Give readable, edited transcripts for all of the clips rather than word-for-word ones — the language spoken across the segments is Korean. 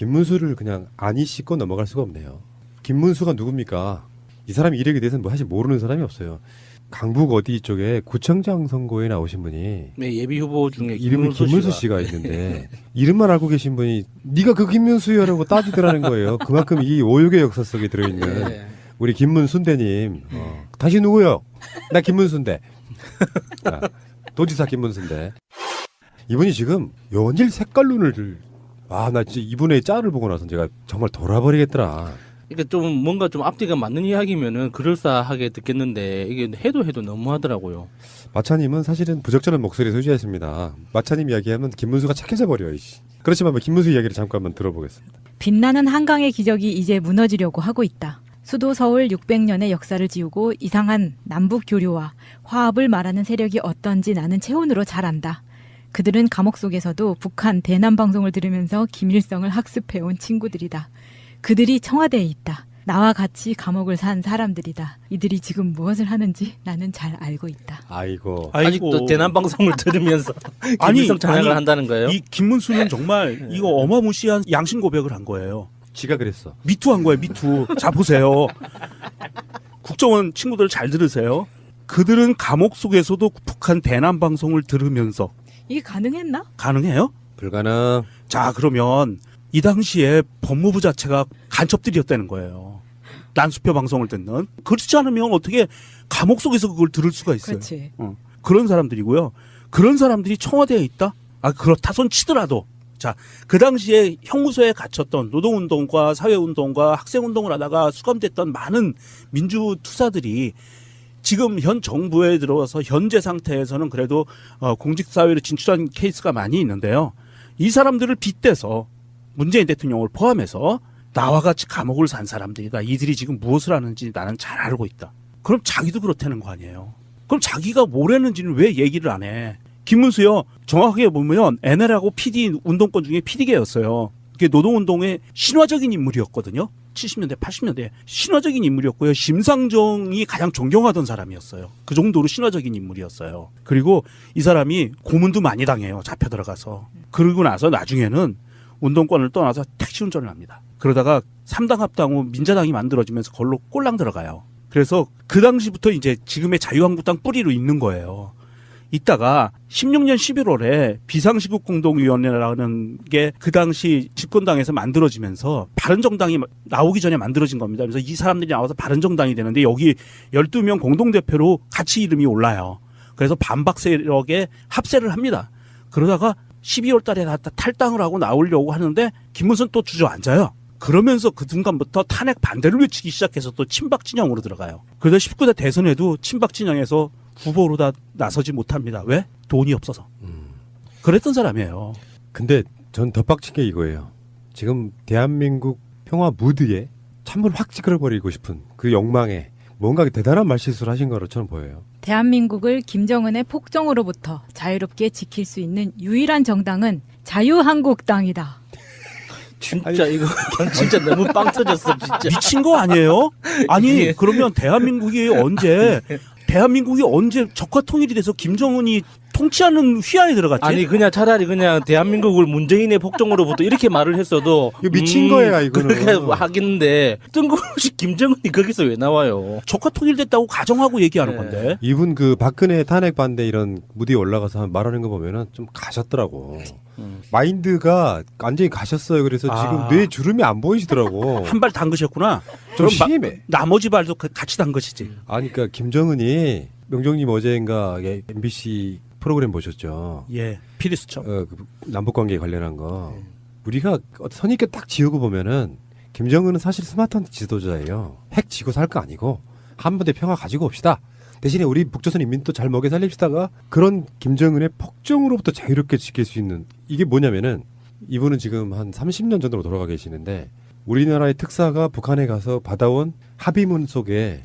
김문수를 그냥 아니 씻고 넘어갈 수가 없네요. 김문수가 누굽니까? 이 사람 이력에 대해서는 뭐 사실 모르는 사람이 없어요. 강북 어디 쪽에 구청장 선거에 나오신 분이 네, 예비 후보 중에 이름이 김문수 씨가 있는데 이름만 알고 계신 분이 네가 그 김문수여라고 따지더라는 거예요. 그만큼 이 오육의 역사 속에 들어있는 네. 우리 김문순대님. 당신 누구요? 나 김문순대. 자, 도지사 김문순대. 이분이 지금 연일 색깔론을 나 진짜 이분의 짤을 보고 나서 제가 정말 돌아버리겠더라. 그러니까 좀 뭔가 좀 앞뒤가 맞는 이야기면은 그럴싸하게 듣겠는데 이게 해도 너무하더라고요. 마차님은 사실은 부적절한 목소리 소유자였습니다. 마차님 이야기하면 김문수가 착해져 버려요. 그렇지만 김문수 이야기를 잠깐만 들어보겠습니다. 빛나는 한강의 기적이 이제 무너지려고 하고 있다. 수도 서울 600년의 역사를 지우고 이상한 남북 교류와 화합을 말하는 세력이 어떤지 나는 체온으로 잘 안다. 그들은 감옥 속에서도 북한 대남 방송을 들으면서 김일성을 학습해온 친구들이다. 그들이 청와대에 있다. 나와 같이 감옥을 산 사람들이다. 이들이 지금 무엇을 하는지 나는 잘 알고 있다. 아이고. 아직도 대남 방송을 들으면서 김일성 찬양을 한다는 거예요? 이 김문수는 정말 이거 어마무시한 양심 고백을 한 거예요. 지가 그랬어. 미투 한 거예요. 미투. 자 보세요. 국정원 친구들 잘 들으세요. 그들은 감옥 속에서도 북한 대남 방송을 들으면서 이게 가능했나? 가능해요? 불가능. 자 그러면 이 당시에 법무부 자체가 간첩들이었다는 거예요. 난수표 방송을 듣는. 그렇지 않으면 어떻게 감옥 속에서 그걸 들을 수가 있어요. 그렇지. 그런 사람들이고요. 그런 사람들이 청와대에 있다? 그렇다 손 치더라도. 자, 그 당시에 형무소에 갇혔던 노동운동과 사회운동과 학생운동을 하다가 수감됐던 많은 민주투사들이 지금 현 정부에 들어와서 현재 상태에서는 그래도 공직사회로 진출한 케이스가 많이 있는데요. 이 사람들을 빗대서 문재인 대통령을 포함해서 나와 같이 감옥을 산 사람들이다. 이들이 지금 무엇을 하는지 나는 잘 알고 있다. 그럼 자기도 그렇다는 거 아니에요. 그럼 자기가 뭘 했는지는 왜 얘기를 안 해? 김문수요. 정확하게 보면 NL하고 PD 운동권 중에 PD계였어요. 그게 노동운동의 신화적인 인물이었거든요. 70년대, 80년대 신화적인 인물이었고요. 심상정이 가장 존경하던 사람이었어요. 그 정도로 신화적인 인물이었어요. 그리고 이 사람이 고문도 많이 당해요. 잡혀 들어가서. 그러고 나서 나중에는 운동권을 떠나서 택시 운전을 합니다. 그러다가 3당 합당 후 민자당이 만들어지면서 그걸로 꼴랑 들어가요. 그래서 그 당시부터 이제 지금의 자유한국당 뿌리로 있는 거예요. 이따가 16년 11월에 비상시국공동위원회라는 게 그 당시 집권당에서 만들어지면서 바른정당이 나오기 전에 만들어진 겁니다. 그래서 이 사람들이 나와서 바른정당이 되는데 여기 12명 공동대표로 같이 이름이 올라요. 그래서 반박 세력에 합세를 합니다. 그러다가 12월 달에 다 탈당을 하고 나오려고 하는데 김문수는 또 주저앉아요. 그러면서 그 순간부터 탄핵 반대를 외치기 시작해서 또 친박 진영으로 들어가요. 그러다 19대 대선에도 친박 진영에서 후보로 다 나서지 못합니다. 왜? 돈이 없어서. 그랬던 사람이에요. 근데 전 더 빡친 게 이거예요. 지금 대한민국 평화 무드에 찬물 확 찌그러버리고 싶은 그 욕망에 뭔가 대단한 말실수를 하신 거로 저는 보여요. 대한민국을 김정은의 폭정으로부터 자유롭게 지킬 수 있는 유일한 정당은 자유한국당이다. 진짜 이거 진짜 너무 빵 터졌어 진짜. 미친 거 아니에요? 아니 그러면 대한민국이 언제 적화 통일이 돼서 김정은이 통치하는 휘하에 들어갔지? 아니 그냥 차라리 그냥 대한민국을 문재인의 폭정으로부터 이렇게 말을 했어도 이거 미친 거야 이거는. 그렇게 하겠는데 뜬금없이 김정은이 거기서 왜 나와요? 적화 통일됐다고 가정하고 얘기하는 건데. 이분 그 박근혜 탄핵 반대 이런 무대에 올라가서 말하는 거 보면은 좀 가셨더라고. 마인드가 완전히 가셨어요. 그래서 지금 뇌 주름이 안 보이시더라고. 한 발 담그셨구나. 좀 그럼 심해. 나머지 발도 같이 담그시지. 아니 그러니까 김정은이 명정님 어제인가 MBC 프로그램 보셨죠? 예, 피리수첩. 그 남북관계 관련한 거. 우리가 선입견 딱 지우고 보면은 김정은은 사실 스마트한 지도자예요. 핵 지고 살 거 아니고 한반도의 평화 가지고 옵시다. 대신에 우리 북조선 인민도 잘 먹여 살립시다가 그런 김정은의 폭정으로부터 자유롭게 지킬 수 있는 이게 뭐냐면은 이분은 지금 한 30년 전으로 돌아가 계시는데 우리나라의 특사가 북한에 가서 받아온 합의문 속에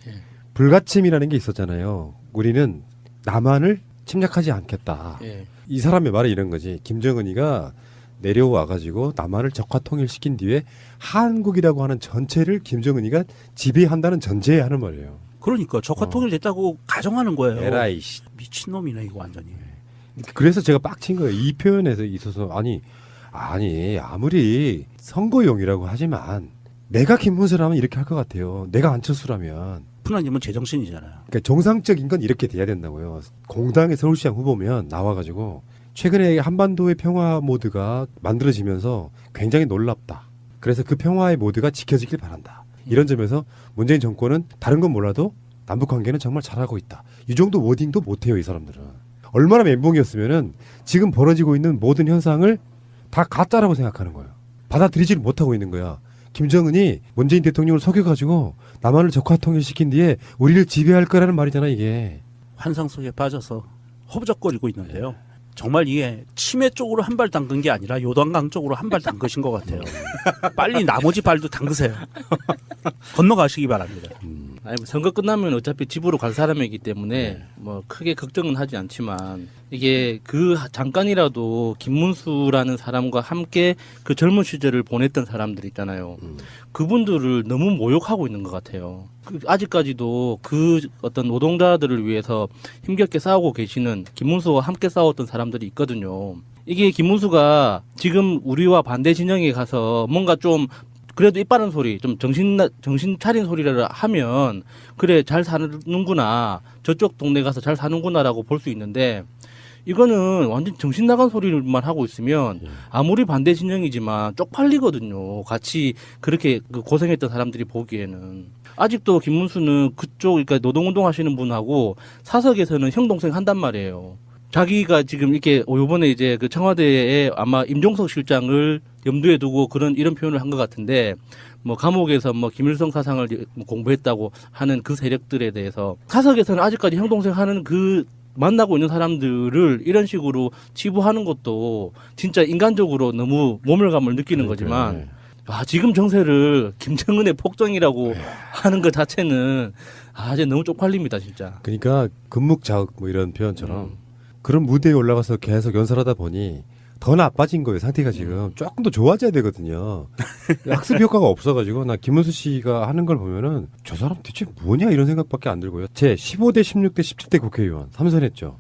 불가침이라는 게 있었잖아요. 우리는 남한을 침략하지 않겠다. 예. 이 사람의 말이 이런 거지. 김정은이가 내려와가지고 남한을 적화 통일시킨 뒤에 한국이라고 하는 전체를 김정은이가 지배한다는 전제에 하는 말이에요. 그러니까 적화 통일됐다고 가정하는 거예요. 에라이. 미친놈이네 이거 완전히. 그래서 제가 빡친 거예요. 이 표현에서 있어서 아니 아니 아무리 선거용이라고 하지만 내가 김문수라면 이렇게 할 것 같아요. 내가 안철수라면. 푸나님은 제정신이잖아요. 그러니까 정상적인 건 이렇게 돼야 된다고요. 공당의 서울시장 후보면 나와가지고 최근에 한반도의 평화 모드가 만들어지면서 굉장히 놀랍다. 그래서 그 평화의 모드가 지켜지길 바란다. 이런 점에서 문재인 정권은 다른 건 몰라도 남북 관계는 정말 잘하고 있다. 이 정도 워딩도 못해요, 이 사람들은. 얼마나 멘붕이었으면은 지금 벌어지고 있는 모든 현상을 다 가짜라고 생각하는 거예요. 받아들이지를 못하고 있는 거야. 김정은이 문재인 대통령을 속여가지고 남한을 적화 통일시킨 뒤에 우리를 지배할 거라는 말이잖아, 이게. 환상 속에 빠져서 허부적거리고 있는데요. 정말 이게 치매 쪽으로 한 발 담근 게 아니라 요단강 쪽으로 한 발 담그신 것 같아요. 빨리 나머지 발도 담그세요. 건너가시기 바랍니다. 아니, 뭐 선거 끝나면 어차피 집으로 갈 사람이기 때문에 뭐 크게 걱정은 하지 않지만 이게 그 잠깐이라도 김문수라는 사람과 함께 그 젊은 시절을 보냈던 사람들 있잖아요. 그분들을 너무 모욕하고 있는 것 같아요. 아직까지도 그 어떤 노동자들을 위해서 힘겹게 싸우고 계시는 김문수와 함께 싸웠던 사람들이 있거든요. 이게 김문수가 지금 우리와 반대 진영에 가서 뭔가 좀 그래도 이빠른 소리, 좀 정신 차린 소리를 하면, 그래, 잘 사는구나. 저쪽 동네 가서 잘 사는구나라고 볼 수 있는데, 이거는 완전 정신 나간 소리만 하고 있으면, 아무리 반대 진영이지만 쪽팔리거든요. 같이 그렇게 고생했던 사람들이 보기에는. 아직도 김문수는 그쪽, 그러니까 노동운동 하시는 분하고 사석에서는 형 동생 한단 말이에요. 자기가 지금 이렇게 요번에 이제 그 청와대에 아마 임종석 실장을 염두에 두고 이런 표현을 한 것 같은데, 뭐 감옥에서 뭐 김일성 사상을 공부했다고 하는 그 세력들에 대해서 사석에서는 아직까지 형 동생 하는 그 만나고 있는 사람들을 이런 식으로 치부하는 것도 진짜 인간적으로 너무 모멸감을 느끼는 거지만, 지금 정세를 김정은의 폭정이라고 하는 것 자체는 이제 너무 쪽팔립니다, 진짜. 그러니까 금묵자흑 뭐 이런 표현처럼 그런 무대에 올라가서 계속 연설하다 보니 더 나빠진 거예요. 상태가 지금 조금 더 좋아져야 되거든요. 학습 효과가 없어가지고 나 김문수 씨가 하는 걸 보면은 저 사람 대체 뭐냐 이런 생각밖에 안 들고요. 제 15대 16대 17대 국회의원 3선했죠.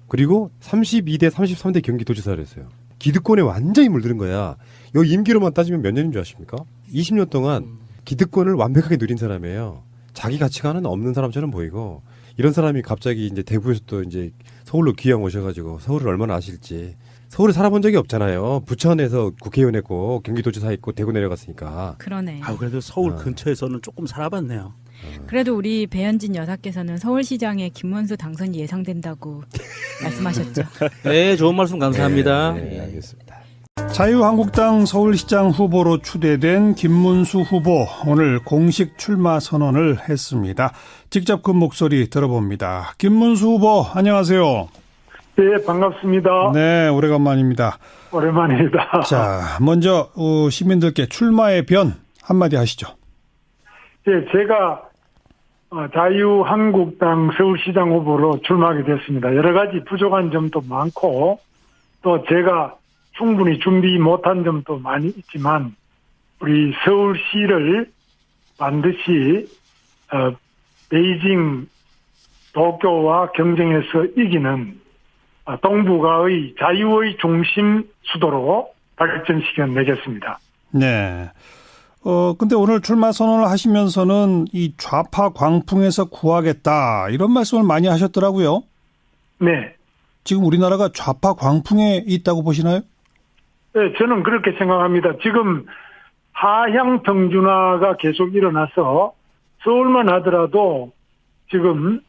그리고 32대 33대 경기도지사를 했어요. 기득권에 완전히 물드는 거야. 요 임기로만 따지면 몇 년인 줄 아십니까? 20년 동안 기득권을 완벽하게 누린 사람이에요. 자기 가치관은 없는 사람처럼 보이고, 이런 사람이 갑자기 이제 대구에서 또 이제 서울로 귀양 오셔가지고 서울을 얼마나 아실지. 서울에 살아본 적이 없잖아요. 부천에서 국회의원 했고 경기도지사 했고 대구 내려갔으니까. 그러네. 그래도 서울 근처에서는 조금 살아봤네요. 그래도 우리 배현진 여사께서는 서울시장에 김문수 당선이 예상된다고 말씀하셨죠. 네, 좋은 말씀 감사합니다. 네, 알겠습니다. 자유한국당 서울시장 후보로 추대된 김문수 후보, 오늘 공식 출마 선언을 했습니다. 직접 그 목소리 들어봅니다. 김문수 후보, 안녕하세요. 네, 반갑습니다. 네, 오래간만입니다. 오랜만입니다. 자, 먼저 시민들께 출마의 변 한마디 하시죠. 네, 제가 자유한국당 서울시장 후보로 출마하게 됐습니다. 여러 가지 부족한 점도 많고, 또 제가 충분히 준비 못한 점도 많이 있지만, 우리 서울시를 반드시 베이징, 도쿄와 경쟁에서 이기는 동북아의 자유의 중심 수도로 발전시켜내겠습니다. 네. 근데 오늘 출마 선언을 하시면서는 이 좌파 광풍에서 구하겠다, 이런 말씀을 많이 하셨더라고요. 네. 지금 우리나라가 좌파 광풍에 있다고 보시나요? 네, 저는 그렇게 생각합니다. 지금 하향 평준화가 계속 일어나서 서울만 하더라도 지금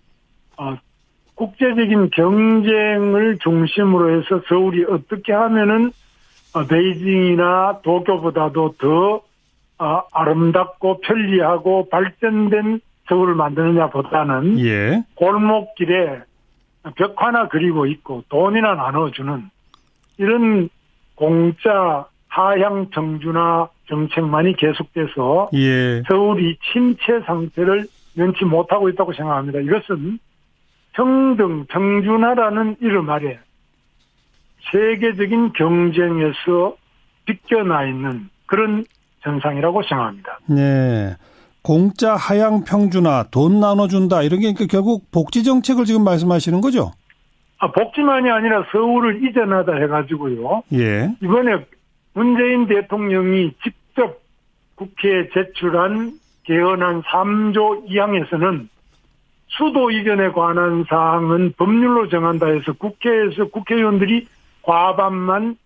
국제적인 경쟁을 중심으로 해서 서울이 어떻게 하면은 베이징이나 도쿄보다도 더 아름답고 편리하고 발전된 서울을 만드느냐보다는 예. 골목길에 벽 하나 그리고 있고 돈이나 나눠주는 이런 공짜 하향 평준화 정책만이 계속돼서 예. 서울이 침체 상태를 면치 못하고 있다고 생각합니다. 이것은 평등, 평준화라는 이름 아래 세계적인 경쟁에서 비껴나 있는 그런 현상이라고 생각합니다. 네. 공짜 하향 평준화, 돈 나눠준다, 이런 게 결국 복지 정책을 지금 말씀하시는 거죠? 복지만이 아니라 서울을 이전하다 해가지고요. 예. 이번에 문재인 대통령이 직접 국회에 제출한 개헌안 3조 2항에서는 수도 이전에 관한 사항은 법률로 정한다 해서 국회에서 국회의원들이 과반만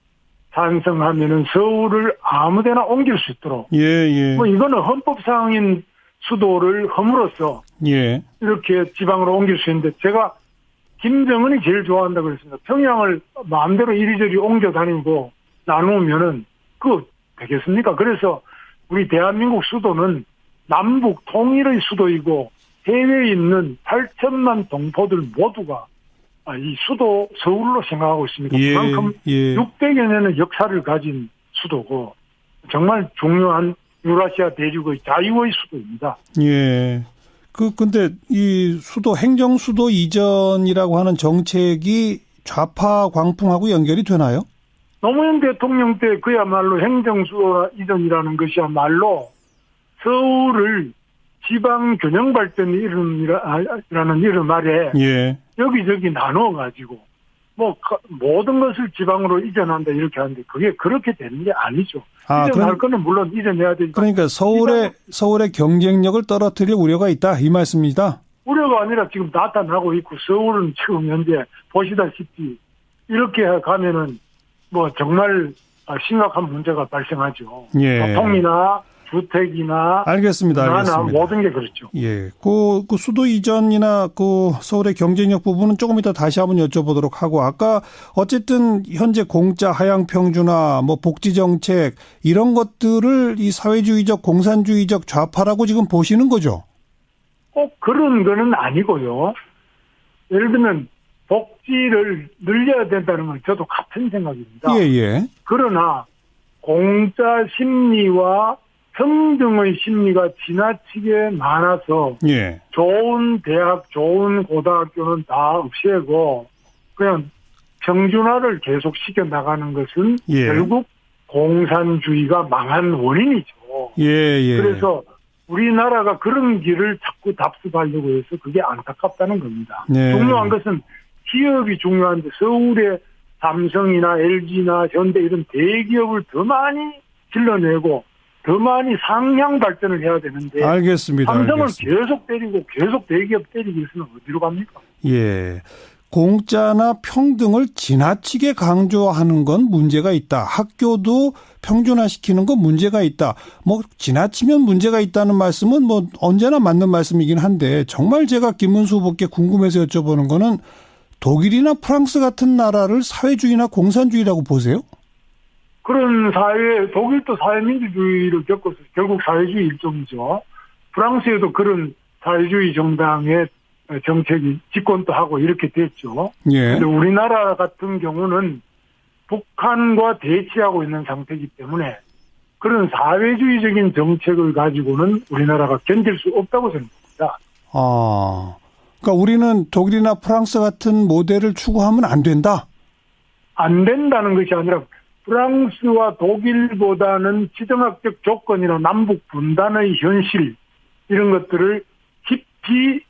찬성하면은 서울을 아무데나 옮길 수 있도록. 예, 예. 뭐 이거는 헌법상인 수도를 험으로써 예. 이렇게 지방으로 옮길 수 있는데 제가 김정은이 제일 좋아한다고 그랬습니다. 평양을 마음대로 이리저리 옮겨 다니고 나누면은 그거 되겠습니까? 그래서 우리 대한민국 수도는 남북 통일의 수도이고 해외에 있는 8천만 동포들 모두가 이 수도 서울로 생각하고 있습니다. 예, 그만큼 예. 600여 년의 역사를 가진 수도고 정말 중요한 유라시아 대륙의 자유의 수도입니다. 예. 근데 이 수도, 행정수도 이전이라고 하는 정책이 좌파 광풍하고 연결이 되나요? 노무현 대통령 때 그야말로 행정수도 이전이라는 것이야말로 서울을 지방균형발전 이름이라는 이름 아래 예. 여기저기 나눠가지고 모든 것을 지방으로 이전한다 이렇게 하는데 그게 그렇게 되는 게 아니죠. 이전할 거는 물론 이전해야 되니까. 그러니까 서울의 경쟁력을 떨어뜨릴 우려가 있다 이 말씀입니다. 우려가 아니라 지금 나타나고 있고 서울은 지금 현재 보시다시피 이렇게 가면은 정말 심각한 문제가 발생하죠. 예. 교통이나 주택이나 알겠습니다. 모든 게 그렇죠. 예. 그 수도 이전이나 그 서울의 경쟁력 부분은 조금 이따 다시 한번 여쭤보도록 하고 아까 어쨌든 현재 공짜 하향 평준화 복지 정책 이런 것들을 이 사회주의적 공산주의적 좌파라고 지금 보시는 거죠? 꼭 그런 거는 아니고요. 예를 들면 복지를 늘려야 된다는 건 저도 같은 생각입니다. 예, 예. 그러나 공짜 심리와 평등의 심리가 지나치게 많아서 예. 좋은 대학, 좋은 고등학교는 다 없애고 그냥 평준화를 계속 시켜 나가는 것은 예. 결국 공산주의가 망한 원인이죠. 예, 예. 그래서 우리나라가 그런 길을 자꾸 답습하려고 해서 그게 안타깝다는 겁니다. 네. 중요한 것은 기업이 중요한데 서울에 삼성이나 LG나 현대 이런 대기업을 더 많이 길러내고 더 많이 상향 발전을 해야 되는데 알겠습니다. 삼성을 알겠습니다. 계속 때리고 계속 대기업 때리기 위해서는 어디로 갑니까? 예. 공짜나 평등을 지나치게 강조하는 건 문제가 있다. 학교도 평준화시키는 건 문제가 있다. 지나치면 문제가 있다는 말씀은 언제나 맞는 말씀이긴 한데 정말 제가 김문수 후보께 궁금해서 여쭤보는 거는 독일이나 프랑스 같은 나라를 사회주의나 공산주의라고 보세요? 그런 독일도 사회민주주의를 겪어서 결국 사회주의 일종이죠. 프랑스에도 그런 사회주의 정당의 정책이 집권도 하고 이렇게 됐죠. 예. 근데 우리나라 같은 경우는 북한과 대치하고 있는 상태이기 때문에 그런 사회주의적인 정책을 가지고는 우리나라가 견딜 수 없다고 생각합니다. 그러니까 우리는 독일이나 프랑스 같은 모델을 추구하면 안 된다? 안 된다는 것이 아니라 프랑스와 독일보다는 지정학적 조건이나 남북 분단의 현실 이런 것들을 깊이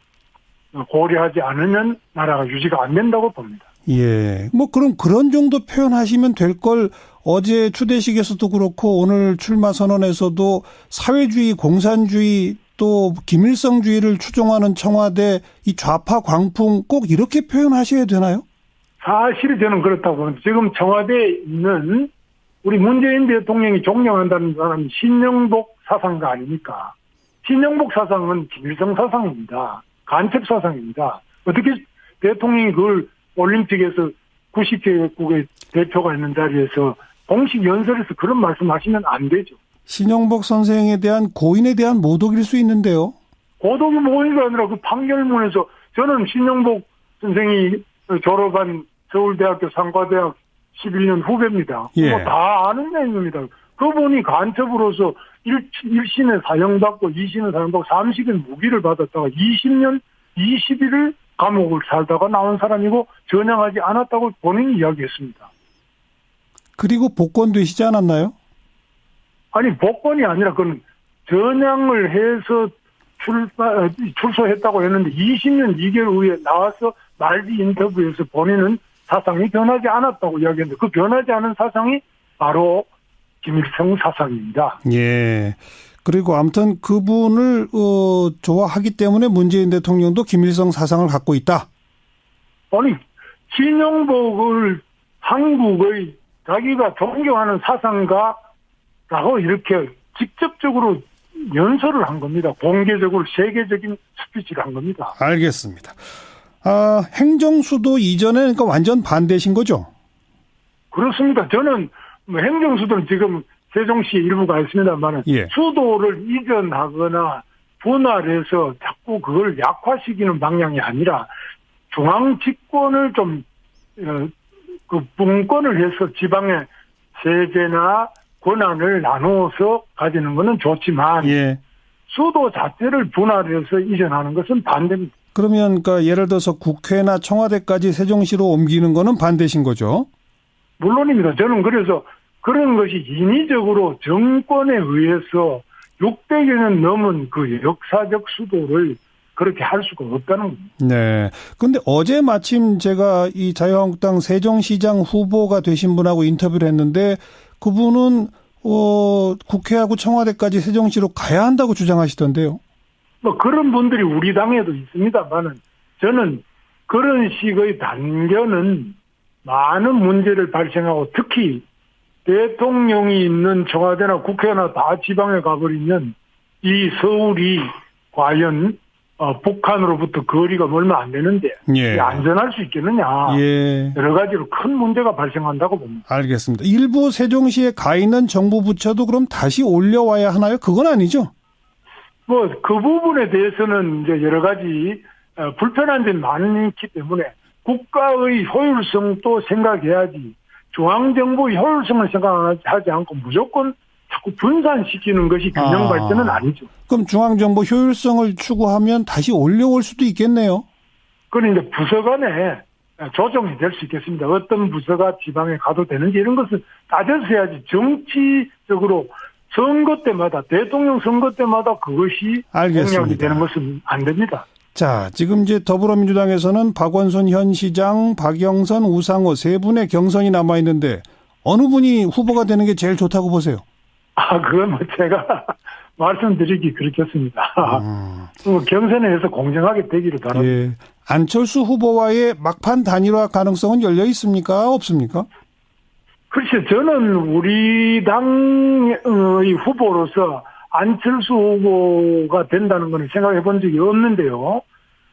고려하지 않으면 나라가 유지가 안 된다고 봅니다. 예. 그럼 그런 정도 표현하시면 될 걸 어제 추대식에서도 그렇고 오늘 출마 선언에서도 사회주의, 공산주의 또 김일성주의를 추종하는 청와대 이 좌파 광풍 꼭 이렇게 표현하셔야 되나요? 사실이 저는 그렇다고 봅니다. 지금 청와대에 있는 우리 문재인 대통령이 존경한다는 사람이 신영복 사상가 아닙니까? 신영복 사상은 김일성 사상입니다. 간첩 사상입니다. 어떻게 대통령이 그걸 올림픽에서 90개국의 대표가 있는 자리에서 공식 연설에서 그런 말씀하시면 안 되죠. 신영복 선생에 대한 고인에 대한 모독일 수 있는데요. 고독이 모의가 아니라 그 판결문에서 저는 신영복 선생이 졸업한 서울대학교 상과대학 11년 후배입니다. 예. 다 아는 내용입니다. 그분이 간첩으로서 1신에 사형받고 2신에 사형받고 3식은 무기를 받았다가 20년 20일을 감옥을 살다가 나온 사람이고 전향하지 않았다고 본인이 이야기했습니다. 그리고 복권되시지 않았나요? 아니 복권이 아니라 그건 전향을 해서 출소했다고 했는데 20년 2개월 후에 나와서 말기 인터뷰에서 본인은 사상이 변하지 않았다고 이야기했는데 그 변하지 않은 사상이 바로 김일성 사상입니다. 예. 그리고 아무튼 그분을 좋아하기 때문에 문재인 대통령도 김일성 사상을 갖고 있다. 아니, 신영복을 한국의 자기가 존경하는 사상가라고 이렇게 직접적으로 연설을 한 겁니다. 공개적으로 세계적인 스피치를 한 겁니다. 알겠습니다. 행정수도 이전에 그러니까 완전 반대신 거죠? 그렇습니다. 저는 뭐 행정수도는 지금 세종시 일부가 있습니다만 예. 수도를 이전하거나 분할해서 자꾸 그걸 약화시키는 방향이 아니라 중앙 집권을 좀 그 분권을 해서 지방의 세제나 권한을 나누어서 가지는 것은 좋지만 예. 수도 자체를 분할해서 이전하는 것은 반대입니다. 그러면 그러니까 예를 들어서 국회나 청와대까지 세종시로 옮기는 거는 반대신 거죠? 물론입니다. 저는 그래서 그런 것이 인위적으로 정권에 의해서 600여 년 넘은 그 역사적 수도를 그렇게 할 수가 없다는 겁니다. 네. 근데 어제 마침 제가 이 자유한국당 세종시장 후보가 되신 분하고 인터뷰를 했는데 그분은 국회하고 청와대까지 세종시로 가야 한다고 주장하시던데요. 뭐 그런 분들이 우리 당에도 있습니다만은 저는 그런 식의 단견은 많은 문제를 발생하고 특히 대통령이 있는 청와대나 국회나 다 지방에 가버리면 이 서울이 과연 북한으로부터 거리가 얼마 안 되는데 예. 안전할 수 있겠느냐. 예. 여러 가지로 큰 문제가 발생한다고 봅니다. 알겠습니다. 일부 세종시에 가 있는 정부 부처도 그럼 다시 올려와야 하나요? 그건 아니죠? 뭐 그 부분에 대해서는 이제 여러 가지 불편한 점이 많기 때문에 국가의 효율성도 생각해야지 중앙정부의 효율성을 생각하지 않고 무조건 자꾸 분산시키는 것이 균형 발전은 아니죠. 그럼 중앙정부 효율성을 추구하면 다시 올려올 수도 있겠네요. 그건 이제 부서 간에 조정이 될 수 있겠습니다. 어떤 부서가 지방에 가도 되는지 이런 것을 따져서 해야지 정치적으로 선거 때마다 대통령 선거 때마다 그것이 알겠습니다. 공약이 되는 것은 안 됩니다. 자, 지금 이제 더불어민주당에서는 박원순 현 시장, 박영선, 우상호 세 분의 경선이 남아 있는데 어느 분이 후보가 되는 게 제일 좋다고 보세요? 그건 뭐 제가 말씀드리기 그렇겠습니다. 경선에서 공정하게 되기를 바랍니다. 예. 안철수 후보와의 막판 단일화 가능성은 열려 있습니까? 없습니까? 글쎄, 저는 우리 당의 후보로서 안철수 후보가 된다는 것은 생각해 본 적이 없는데요.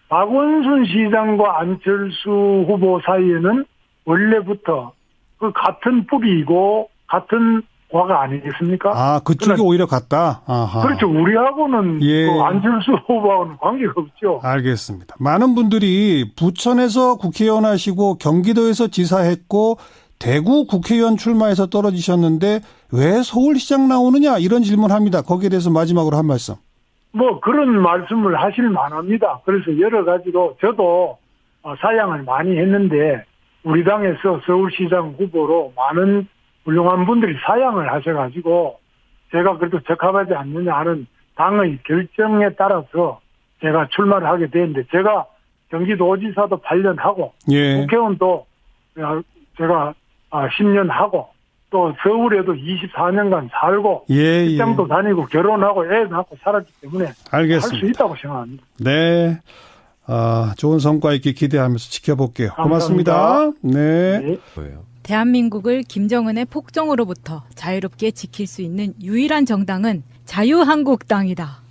박원순 시장과 안철수 후보 사이에는 원래부터 그 같은 뿌리이고 같은 과가 아니겠습니까? 그쪽이 그러나, 오히려 같다? 아하. 그렇죠. 우리하고는 예. 그 안철수 후보하고는 관계가 없죠. 알겠습니다. 많은 분들이 부천에서 국회의원 하시고 경기도에서 지사했고 대구 국회의원 출마해서 떨어지셨는데 왜 서울시장 나오느냐 이런 질문합니다. 거기에 대해서 마지막으로 한 말씀. 뭐 그런 말씀을 하실 만합니다. 그래서 여러 가지로 저도 사양을 많이 했는데 우리 당에서 서울시장 후보로 많은 훌륭한 분들이 사양을 하셔가지고 제가 그래도 적합하지 않느냐 하는 당의 결정에 따라서 제가 출마를 하게 되는데 제가 경기도지사도 8년 하고 예. 국회의원도 제가 10년 하고 또 서울에도 24년간 살고 예, 직장도 다니고 결혼하고 애 낳고 살았기 때문에 할 수 알겠습니다. 있다고 생각합니다. 네. 좋은 성과 있게 기대하면서 지켜볼게요. 고맙습니다. 감사합니다. 네. 네. 뭐예요? 대한민국을 김정은의 폭정으로부터 자유롭게 지킬 수 있는 유일한 정당은 자유한국당이다.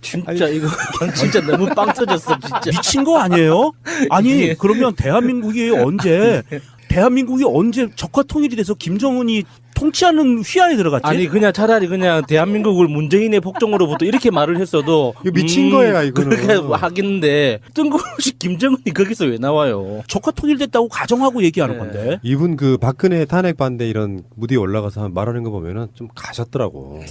진짜 이거 진짜 너무 빵 터졌어 진짜. 미친 거 아니에요? 아니 예. 그러면 대한민국이 언제 적화 통일이 돼서 김정은이 통치하는 휘하에 들어갔지? 아니 그냥 차라리 그냥 대한민국을 문재인의 폭정으로부터 이렇게 말을 했어도 이거 미친 거야, 이거는. 그렇게 하겠는데 뜬금없이 김정은이 거기서 왜 나와요? 적화 통일됐다고 가정하고 얘기하는 네. 건데. 이분 그 박근혜 탄핵 반대 이런 무대에 올라가서 말하는 거 보면은 좀 가셨더라고.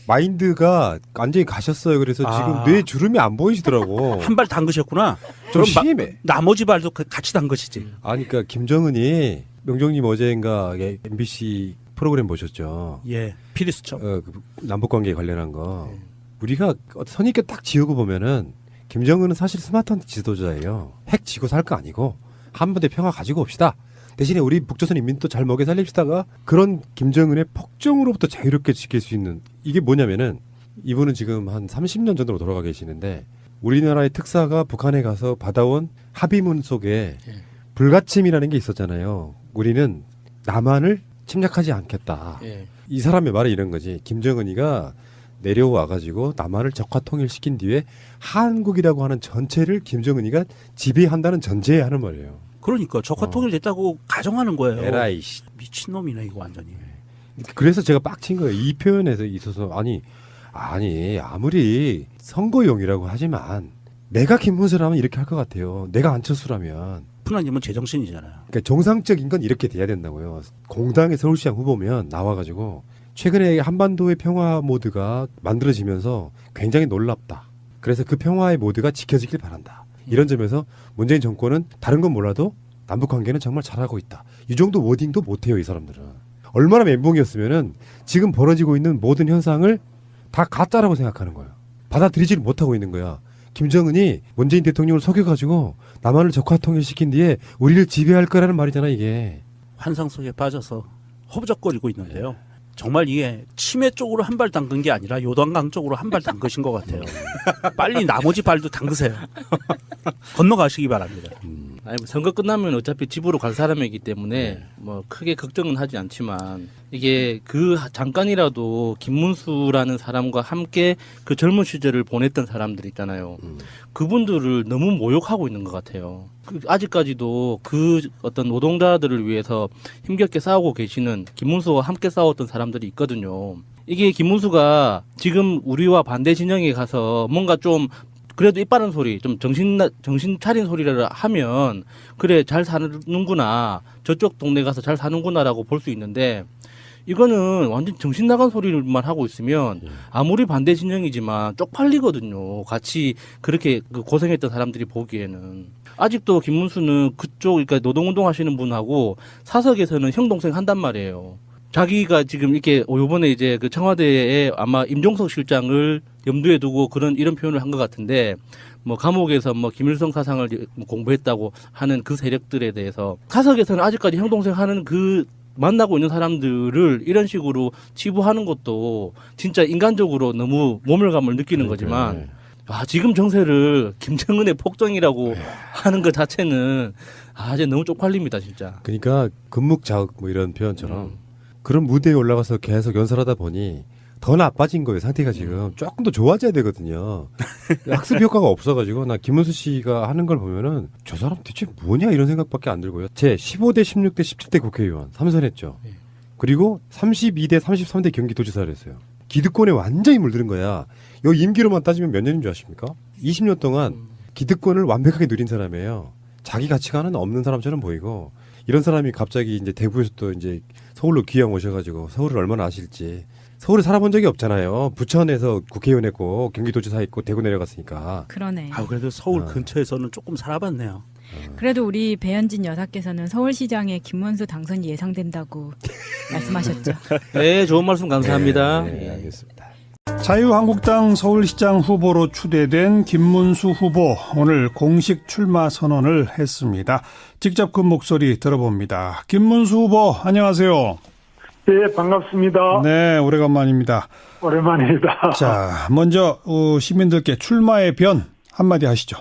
마인드가 완전히 가셨어요. 그래서 지금 뇌 주름이 안 보이시더라고. 한 발 담그셨구나. 좀 그럼 심해. 나머지 발도 같이 담그시지. 그러니까 김정은이 명정님 어제인가 MBC 프로그램 보셨죠? 예, 피리수첩. 그 남북관계 관련한 거. 우리가 선입견 딱 지우고 보면은 김정은은 사실 스마트한 지도자예요. 핵 지고 살 거 아니고 한반도의 평화 가지고 옵시다. 대신에 우리 북조선 인민도 잘 먹여 살립시다가 그런 김정은의 폭정으로부터 자유롭게 지킬 수 있는 이게 뭐냐면은 이분은 지금 한 30년 전으로 돌아가 계시는데 우리나라의 특사가 북한에 가서 받아온 합의문 속에 불가침이라는 게 있었잖아요. 우리는 남한을 침략하지 않겠다. 예. 이 사람의 말이 이런 거지. 김정은이가 내려와가지고 남한을 적화 통일시킨 뒤에 한국이라고 하는 전체를 김정은이가 지배한다는 전제에 하는 말이에요. 그러니까 적화 통일됐다고 가정하는 거예요. 에라이 씨. 미친놈이네 이거 완전히. 그래서 제가 빡친 거예요. 이 표현에서 있어서 아니 아무리 선거용이라고 하지만 내가 김문수라면 이렇게 할 것 같아요. 내가 안철수라면. 푸나님은 제정신이잖아요. 그러니까 정상적인 건 이렇게 돼야 된다고요. 공당의 서울시장 후보면 나와가지고 최근에 한반도의 평화 모드가 만들어지면서 굉장히 놀랍다. 그래서 그 평화의 모드가 지켜지길 바란다. 이런 점에서 문재인 정권은 다른 건 몰라도 남북관계는 정말 잘하고 있다. 이 정도 워딩도 못해요. 이 사람들은. 얼마나 멘붕이었으면은 지금 벌어지고 있는 모든 현상을 다 가짜라고 생각하는 거예요. 받아들이지를 못하고 있는 거야. 김정은이 문재인 대통령을 속여가지고 남한을 적화 통일시킨 뒤에 우리를 지배할 거라는 말이잖아 이게. 환상 속에 빠져서 허부적거리고 있는데요. 정말 이게 치매 쪽으로 한 발 담근 게 아니라 요단강 쪽으로 한 발 담그신 것 같아요. 빨리 나머지 발도 담그세요. 건너가시기 바랍니다. 아니 뭐 선거 끝나면 어차피 집으로 갈 사람이기 때문에 뭐 크게 걱정은 하지 않지만 이게 그 잠깐이라도 김문수라는 사람과 함께 그 젊은 시절을 보냈던 사람들 있잖아요. 그분들을 너무 모욕하고 있는 것 같아요. 아직까지도 그 어떤 노동자들을 위해서 힘겹게 싸우고 계시는 김문수와 함께 싸웠던 사람들이 있거든요. 이게 김문수가 지금 우리와 반대 진영에 가서 뭔가 좀 그래도 이빠른 소리, 좀 정신 차린 소리를 하면 그래 잘 사는구나, 저쪽 동네 가서 잘 사는구나라고 볼 수 있는데 이거는 완전 정신 나간 소리만 하고 있으면 아무리 반대 진영이지만 쪽팔리거든요. 같이 그렇게 고생했던 사람들이 보기에는. 아직도 김문수는 그쪽 그러니까 노동운동 하시는 분하고 사석에서는 형 동생 한단 말이에요. 자기가 지금 이렇게 요번에 이제 그 청와대에 아마 임종석 실장을 염두에 두고 이런 표현을 한 것 같은데 뭐 감옥에서 뭐 김일성 사상을 공부했다고 하는 그 세력들에 대해서 사석에서는 아직까지 형 동생 하는 그 만나고 있는 사람들을 이런 식으로 치부하는 것도 진짜 인간적으로 너무 모멸감을 느끼는 거지만 지금 정세를 김정은의 폭정이라고 하는 것 자체는 이제 너무 쪽팔립니다 진짜. 그러니까 금묵자흑 뭐 이런 표현처럼 그런 무대에 올라가서 계속 연설하다 보니 더 나빠진 거예요. 상태가 지금 조금 더 좋아져야 되거든요. 학습 효과가 없어가지고 나 김문수 씨가 하는 걸 보면은 저 사람 대체 뭐냐 이런 생각밖에 안 들고요. 제 15대 16대 17대 국회의원 3선했죠. 그리고 32대 33대 경기도지사를 했어요. 기득권에 완전히 물드는 거야. 요 임기로만 따지면 몇 년인 줄 아십니까? 20년 동안 기득권을 완벽하게 누린 사람이에요. 자기 가치관은 없는 사람처럼 보이고 이런 사람이 갑자기 이제 대구에서 또 이제 서울로 귀양 오셔가지고 서울을 얼마나 아실지. 서울에 살아본 적이 없잖아요. 부천에서 국회의원 했고 경기도지사 했고 대구 내려갔으니까. 그러네. 그래도 서울 근처에서는 조금 살아봤네요. 그래도 우리 배현진 여사께서는 서울시장에 김문수 당선이 예상된다고 말씀하셨죠. 네, 좋은 말씀 감사합니다. 네, 알겠습니다. 자유한국당 서울시장 후보로 추대된 김문수 후보 오늘 공식 출마 선언을 했습니다. 직접 그 목소리 들어봅니다. 김문수 후보 안녕하세요. 네, 반갑습니다. 네, 오래간만입니다. 오랜만입니다. 자, 먼저 시민들께 출마의 변 한마디 하시죠.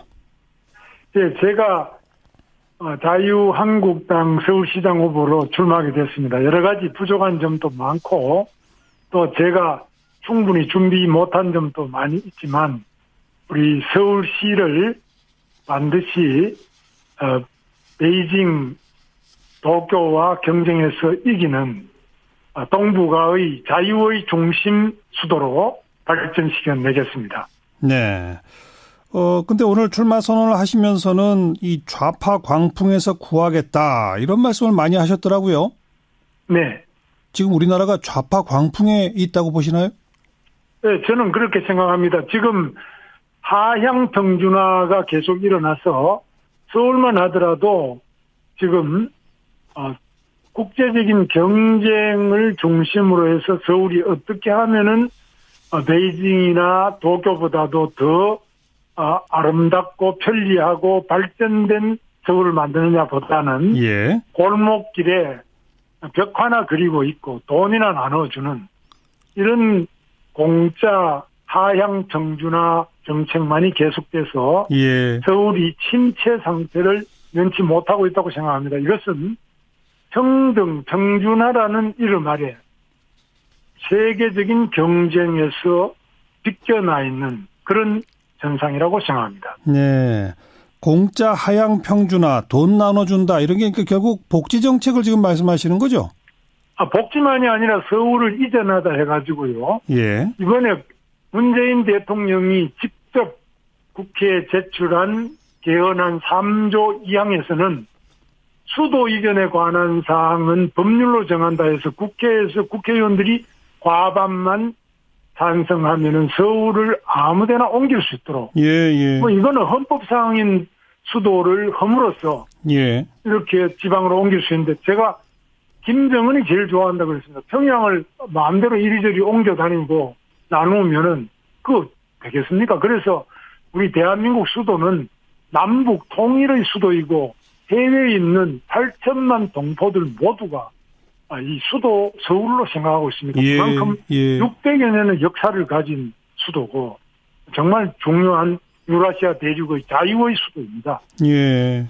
네, 제가 자유한국당 서울시장 후보로 출마하게 됐습니다. 여러 가지 부족한 점도 많고 또 제가 충분히 준비 못한 점도 많이 있지만 우리 서울시를 반드시 베이징, 도쿄와 경쟁해서 이기는 동북아의 자유의 중심 수도로 발전시켜 내겠습니다. 네. 근데 오늘 출마 선언을 하시면서는 이 좌파 광풍에서 구하겠다 이런 말씀을 많이 하셨더라고요. 네. 지금 우리나라가 좌파 광풍에 있다고 보시나요? 네, 저는 그렇게 생각합니다. 지금 하향 평준화가 계속 일어나서 서울만 하더라도 지금 국제적인 경쟁을 중심으로 해서 서울이 어떻게 하면은 베이징이나 도쿄보다도 더 아름답고 편리하고 발전된 서울을 만드느냐보다는 예. 골목길에 벽 하나 그리고 있고 돈이나 나눠주는 이런 공짜 하향 평준화 정책만이 계속돼서 예. 서울이 침체 상태를 면치 못하고 있다고 생각합니다. 이것은 평등, 평준화라는 이름 아래 세계적인 경쟁에서 비껴나 있는 그런 현상이라고 생각합니다. 네. 공짜 하향 평준화, 돈 나눠준다 이런 게 그러니까 결국 복지 정책을 지금 말씀하시는 거죠? 복지만이 아니라 서울을 이전하다 해가지고요. 예. 이번에 문재인 대통령이 직접 국회에 제출한 개헌안 3조 2항에서는 수도 이전에 관한 사항은 법률로 정한다 해서 국회에서 국회의원들이 과반만 찬성하면은 서울을 아무데나 옮길 수 있도록. 예, 예. 뭐 이거는 헌법상인 수도를 허물어서 예. 이렇게 지방으로 옮길 수 있는데 제가 김정은이 제일 좋아한다 그랬습니다. 평양을 마음대로 이리저리 옮겨 다니고 나누면은 그거 되겠습니까? 그래서 우리 대한민국 수도는 남북 통일의 수도이고 해외에 있는 8천만 동포들 모두가 이 수도 서울로 생각하고 있습니다. 예, 그만큼 예. 600여 년의 역사를 가진 수도고 정말 중요한 유라시아 대륙의 자유의 수도입니다. 예.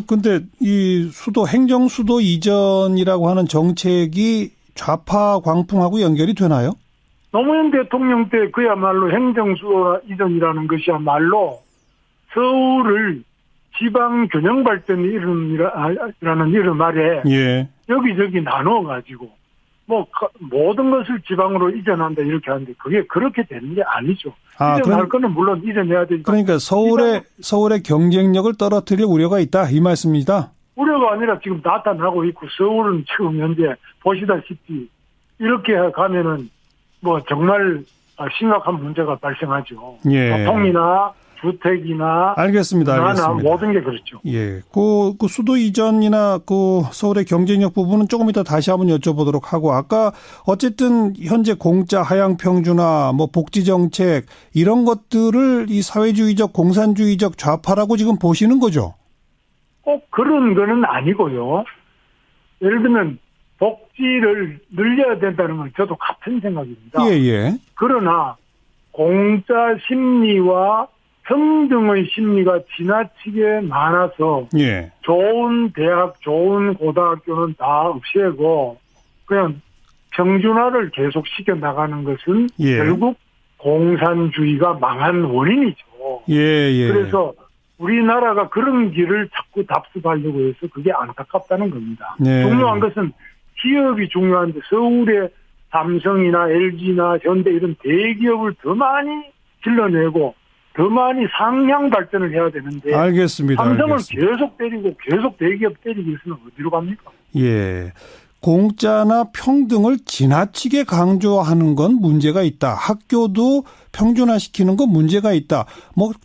근데 이 수도, 행정수도 이전이라고 하는 정책이 좌파 광풍하고 연결이 되나요? 노무현 대통령 때 그야말로 행정수도 이전이라는 것이야말로 서울을 지방균형발전 이름이라는 이름 아래 예. 여기저기 나눠가지고 모든 것을 지방으로 이전한다 이렇게 하는데 그게 그렇게 되는 게 아니죠. 이전할 거는 물론 이전해야 되니까. 그러니까 서울의 경쟁력을 떨어뜨릴 우려가 있다 이 말씀입니다. 우려가 아니라 지금 나타나고 있고 서울은 지금 현재 보시다시피 이렇게 가면은 정말 심각한 문제가 발생하죠. 예. 교통이나 주택이나 알겠습니다. 모든 게 그렇죠. 예. 그 수도 이전이나 그 서울의 경쟁력 부분은 조금 이따 다시 한번 여쭤보도록 하고 아까 어쨌든 현재 공짜 하향 평준화 복지 정책 이런 것들을 이 사회주의적 공산주의적 좌파라고 지금 보시는 거죠? 꼭 그런 거는 아니고요. 예를 들면 복지를 늘려야 된다는 건 저도 같은 생각입니다. 예, 예. 그러나 공짜 심리와 평등의 심리가 지나치게 많아서 예. 좋은 대학, 좋은 고등학교는 다 없애고 그냥 평준화를 계속 시켜 나가는 것은 예. 결국 공산주의가 망한 원인이죠. 예, 예. 그래서 우리나라가 그런 길을 자꾸 답습하려고 해서 그게 안타깝다는 겁니다. 네. 중요한 것은 기업이 중요한데 서울의 삼성이나 LG나 현대 이런 대기업을 더 많이 길러내고 더 많이 상향 발전을 해야 되는데 알겠습니다. 삼성을 알겠습니다. 계속 때리고 계속 대기업 때리기 위해서는 어디로 갑니까? 예. 공짜나 평등을 지나치게 강조하는 건 문제가 있다. 학교도 평준화시키는 건 문제가 있다.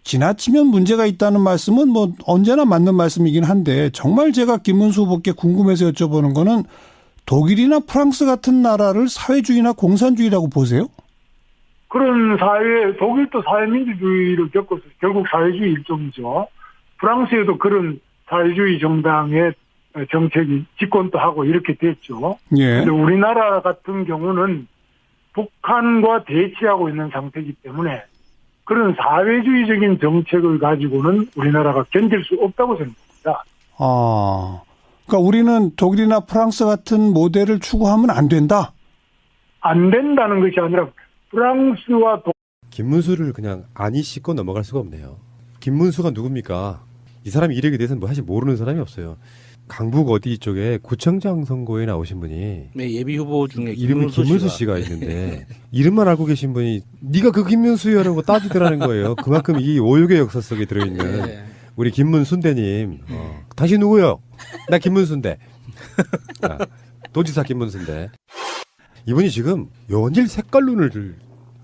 지나치면 문제가 있다는 말씀은 언제나 맞는 말씀이긴 한데 정말 제가 김문수 후보께 궁금해서 여쭤보는 거는 독일이나 프랑스 같은 나라를 사회주의나 공산주의라고 보세요? 그런 독일도 사회민주주의를 겪어서 결국 사회주의 일종이죠. 프랑스에도 그런 사회주의 정당의 정책이 집권도 하고 이렇게 됐죠. 예. 그런데 우리나라 같은 경우는 북한과 대치하고 있는 상태이기 때문에 그런 사회주의적인 정책을 가지고는 우리나라가 견딜 수 없다고 생각합니다. 그러니까 우리는 독일이나 프랑스 같은 모델을 추구하면 안 된다? 안 된다는 것이 아니라 프랑스와 김문수를 그냥 아니 씻고 넘어갈 수가 없네요. 김문수가 누굽니까? 이 사람 이력에 대해서는 사실 모르는 사람이 없어요. 강북 어디 쪽에 구청장 선거에 나오신 분이 네, 예비 후보 중에 이름이 김문수 씨가 있는데 이름만 알고 계신 분이 네가 그 김문수여라고 따지더라는 거예요. 그만큼 이 오육의 역사 속에 들어있는 네. 우리 김문순대님. 당신 누구요? 나 김문순대. 도지사 김문순대. 이분이 지금 연일 색깔론을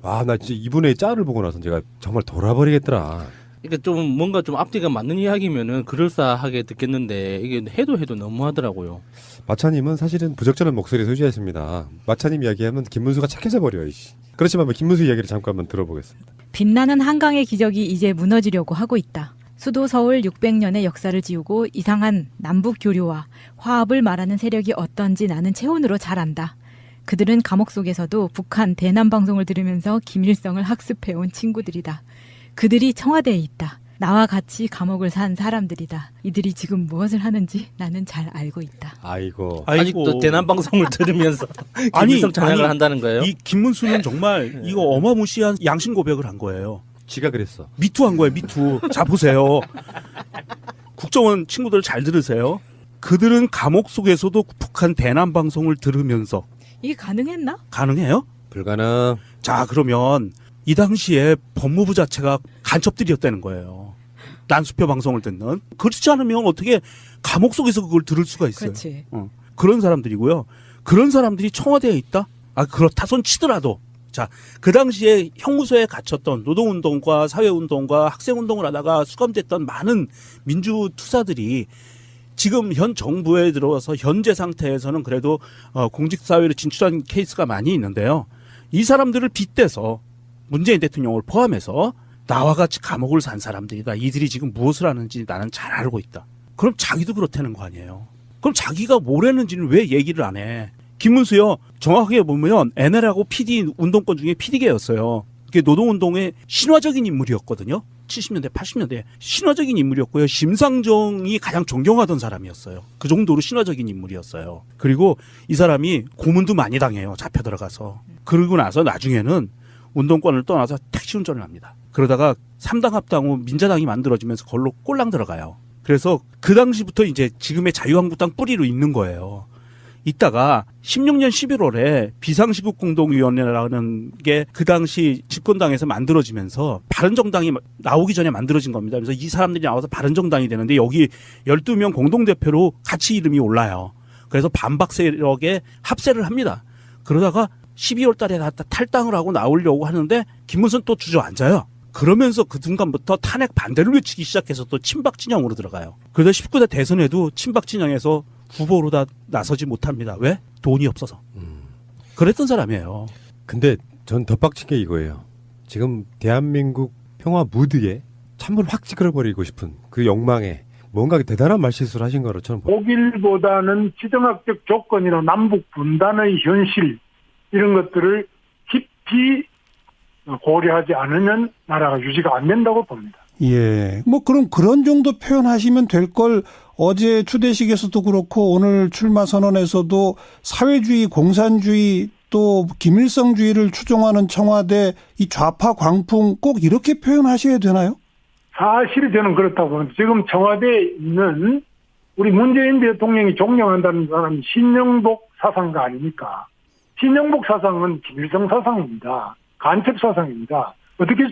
나 진짜 이분의 짤을 보고 나서 제가 정말 돌아버리겠더라. 그러니까 좀 뭔가 좀 앞뒤가 맞는 이야기면은 그럴싸하게 듣겠는데 이게 해도 너무하더라고요. 마차님은 사실은 부적절한 목소리 소지했습니다. 마차님 이야기하면 김문수가 착해져 버려요. 그렇지만 김문수 이야기를 잠깐만 들어보겠습니다. 빛나는 한강의 기적이 이제 무너지려고 하고 있다. 수도 서울 600년의 역사를 지우고 이상한 남북 교류와 화합을 말하는 세력이 어떤지 나는 체온으로 잘 안다. 그들은 감옥 속에서도 북한 대남 방송을 들으면서 김일성을 학습해온 친구들이다. 그들이 청와대에 있다. 나와 같이 감옥을 산 사람들이다. 이들이 지금 무엇을 하는지 나는 잘 알고 있다. 아이고. 아직도 대남 방송을 들으면서 아니, 김일성 찬양을 아니, 한다는 거예요? 이 김문수는 정말 이거 어마무시한 양심 고백을 한 거예요. 지가 그랬어. 미투한 거예요, 미투. 자, 보세요. 국정원 친구들 잘 들으세요. 그들은 감옥 속에서도 북한 대남 방송을 들으면서 이게 가능했나? 가능해요? 불가능. 자, 그러면 이 당시에 법무부 자체가 간첩들이었다는 거예요. 난수표 방송을 듣는. 그렇지 않으면 어떻게 감옥 속에서 그걸 들을 수가 있어요. 그렇지. 그런 사람들이고요. 그런 사람들이 청와대에 있다? 아, 그렇다 손 치더라도. 자, 그 당시에 형무소에 갇혔던 노동운동과 사회운동과 학생운동을 하다가 수감됐던 많은 민주투사들이 지금 현 정부에 들어와서 현재 상태에서는 그래도 공직사회로 진출한 케이스가 많이 있는데요. 이 사람들을 빗대서 문재인 대통령을 포함해서 나와 같이 감옥을 산 사람들이다. 이들이 지금 무엇을 하는지 나는 잘 알고 있다. 그럼 자기도 그렇다는 거 아니에요. 그럼 자기가 뭘 했는지는 왜 얘기를 안 해? 김문수요. 정확하게 보면 NL하고 PD 운동권 중에 PD계였어요. 그게 노동운동의 신화적인 인물이었거든요. 70년대, 80년대 신화적인 인물이었고요. 심상정이 가장 존경하던 사람이었어요. 그 정도로 신화적인 인물이었어요. 그리고 이 사람이 고문도 많이 당해요. 잡혀 들어가서. 그러고 나서 나중에는 운동권을 떠나서 택시 운전을 합니다. 그러다가 3당 합당 후 민자당이 만들어지면서 그걸로 꼴랑 들어가요. 그래서 그 당시부터 이제 지금의 자유한국당 뿌리로 있는 거예요. 이따가 16년 11월에 비상시국공동위원회라는 게 그 당시 집권당에서 만들어지면서 바른정당이 나오기 전에 만들어진 겁니다. 그래서 이 사람들이 나와서 바른정당이 되는데 여기 12명 공동대표로 같이 이름이 올라요. 그래서 반박 세력에 합세를 합니다. 그러다가 12월 달에 다 탈당을 하고 나오려고 하는데 김문수는 또 주저앉아요. 그러면서 그 순간부터 탄핵 반대를 외치기 시작해서 또 친박 진영으로 들어가요. 그래서 19대 대선에도 친박 진영에서 후보로 다 나서지 못합니다. 왜? 돈이 없어서. 그랬던 사람이에요. 근데 전 더 빡친 게 이거예요. 지금 대한민국 평화 무드에 찬물 확 찌그러버리고 싶은 그 욕망에 뭔가 대단한 말실수를 하신 거로 저는 보여요. 독일보다는 지정학적 조건이나 남북 분단의 현실 이런 것들을 깊이 고려하지 않으면 나라가 유지가 안 된다고 봅니다. 예. 뭐 그런 정도 표현하시면 될 걸 어제 추대식에서도 그렇고 오늘 출마 선언에서도 사회주의, 공산주의 또 김일성주의를 추종하는 청와대 이 좌파 광풍 꼭 이렇게 표현하셔야 되나요? 사실 저는 그렇다고 봅니다. 지금 청와대에 있는 우리 문재인 대통령이 존경한다는 사람이 신영복 사상가 아닙니까? 신영복 사상은 김일성 사상입니다. 간첩 사상입니다. 어떻게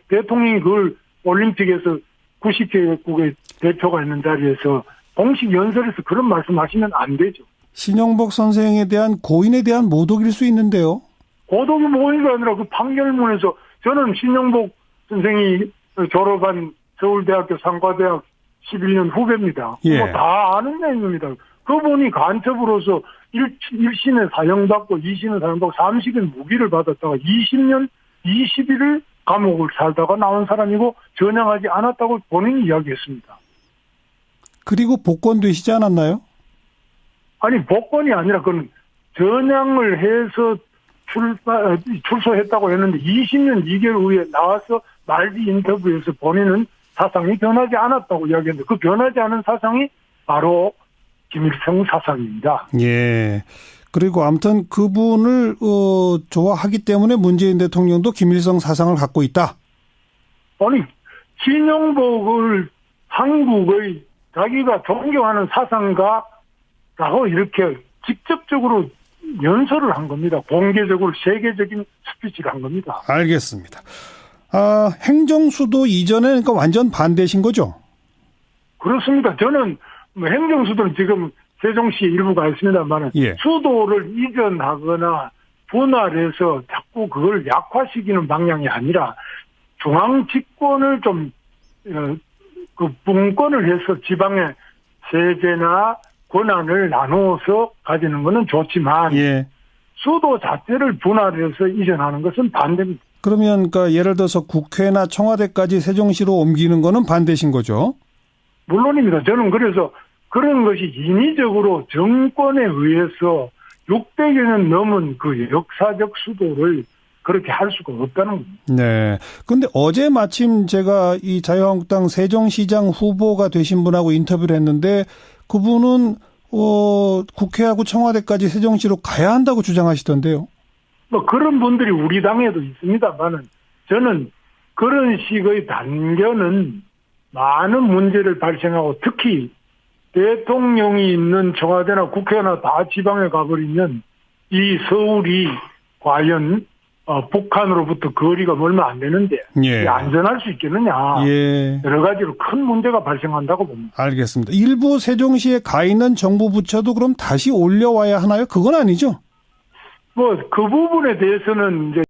대통령이 그걸 올림픽에서 90개국의 대표가 있는 자리에서 공식 연설에서 그런 말씀하시면 안 되죠. 신영복 선생에 대한 고인에 대한 모독일 수 있는데요. 고독이 뭐가 아니라 그 판결문에서 저는 신영복 선생이 졸업한 서울대학교 상과대학 11년 후배입니다. 예. 뭐 다 아는 내용입니다. 그분이 간첩으로서 1신에 사형받고 2신에 사형받고 3식은 무기를 받았다가 20년 20일을 감옥을 살다가 나온 사람이고 전향하지 않았다고 본인이 이야기했습니다. 그리고 복권되시지 않았나요? 아니 복권이 아니라 그건 전향을 해서 출소했다고 했는데 20년 2개월 후에 나와서 말기 인터뷰에서 본인은 사상이 변하지 않았다고 이야기했는데 그 변하지 않은 사상이 바로 김일성 사상입니다. 예. 그리고 아무튼 그분을 좋아하기 때문에 문재인 대통령도 김일성 사상을 갖고 있다. 아니 신영복을 한국의 자기가 존경하는 사상가라고 이렇게 직접적으로 연설을 한 겁니다. 공개적으로 세계적인 스피치를 한 겁니다. 알겠습니다. 행정수도 이전에 그러니까 완전 반대신 거죠? 그렇습니다. 저는 행정수도는 지금 세종시 일부가 있습니다만 예. 수도를 이전하거나 분할해서 자꾸 그걸 약화시키는 방향이 아니라 중앙 집권을 좀 그 분권을 해서 지방의 세제나 권한을 나누어서 가지는 것은 좋지만 예. 수도 자체를 분할해서 이전하는 것은 반대입니다. 그러면 그러니까 예를 들어서 국회나 청와대까지 세종시로 옮기는 거는 반대신 거죠? 물론입니다. 저는 그래서 그런 것이 인위적으로 정권에 의해서 600여 년 넘은 그 역사적 수도를 그렇게 할 수가 없다는 겁니다. 네. 근데 어제 마침 제가 이 자유한국당 세종시장 후보가 되신 분하고 인터뷰를 했는데 그분은 국회하고 청와대까지 세종시로 가야 한다고 주장하시던데요. 뭐 그런 분들이 우리 당에도 있습니다만은 저는 그런 식의 단견은 많은 문제를 발생하고 특히 대통령이 있는 청와대나 국회나 다 지방에 가버리면 이 서울이 과연 북한으로부터 거리가 얼마 안 되는데 예. 안전할 수 있겠느냐. 예. 여러 가지로 큰 문제가 발생한다고 봅니다. 알겠습니다. 일부 세종시에 가 있는 정부 부처도 그럼 다시 올려와야 하나요? 그건 아니죠? 뭐 그 부분에 대해서는 이제